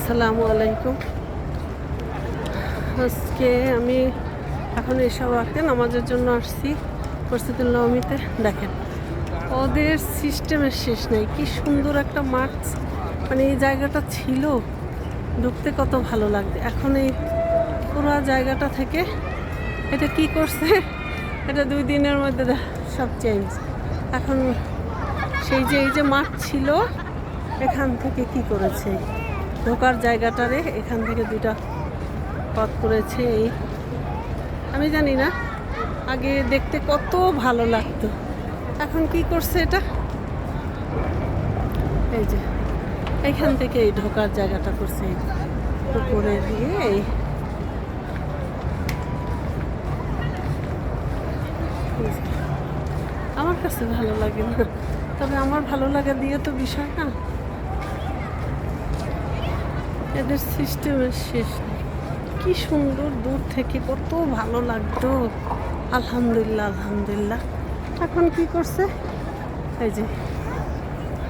আসসালামু আলাইকুম। আজকে আমি এখন এসব আঁকতে নামাজের জন্য আসছি মসজিদুল নবমীতে। দেখেন ওদের সিস্টেমের শেষ নেই, কি সুন্দর একটা মাঠ। মানে এই জায়গাটা ছিল, ঢুকতে কত ভালো লাগবে। এখন এই পুরো জায়গাটা থেকে এটা কি করছে, এটা 2 দিনের মধ্যে সব চেঞ্জ। এখন সেই যে এই যে মাঠ ছিল, এখান থেকে কি করেছে, ঢোকার জায়গাটারে এখান থেকে 2টা পথ করেছে। এই আমি জানি না, আগে দেখতে কত ভালো লাগতো, এখন কি করছে এটা, এই যে এইখান থেকে এই ঢোকার জায়গাটা করছে উপরে দিয়ে। এই আমার কাছে ভালো লাগে না, তবে আমার ভালো লাগা দিয়ে তো বিষয় না, এদের সিস্টেমের শেষ নেই। কি সুন্দর, দূর থেকে কত ভালো লাগতো। আলহামদুলিল্লাহ আলহামদুলিল্লাহ। এখন কি করছে, এই যে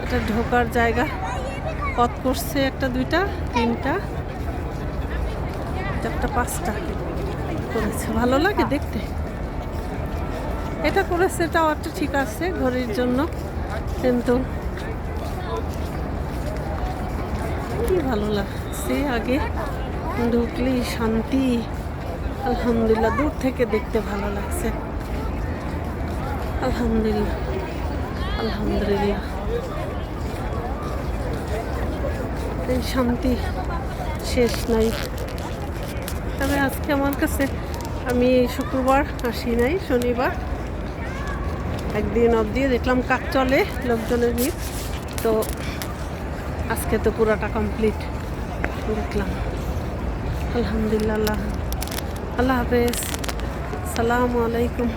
এটা ঢোকার জায়গা পথ করছে, 1 2 3 4 5টা করেছে। ভালো লাগে দেখতে, এটা করেছে, এটাও একটা ঠিক আছে ঘড়ির জন্য, কিন্তু কি ভালো লাগছে। আগে ঢুকলেই শান্তি, আলহামদুলিল্লাহ। দূর থেকে দেখতে ভালো লাগছে, আলহামদুলিল্লাহ আলহামদুলিল্লাহ। এই শান্তি শেষ নাই। তবে আজকে আমার কাছে, আমি শুক্রবার আসি নাই, শনিবার একদিন অবধি দেখলাম কাজ চলে লোকজনের নিয়ে, তো আজকে তো পুরাটা কমপ্লিট দেখলাম। আলহামদুলিল্লাহ। আল্লাহ হাফেজ, সালামু আলাইকুম।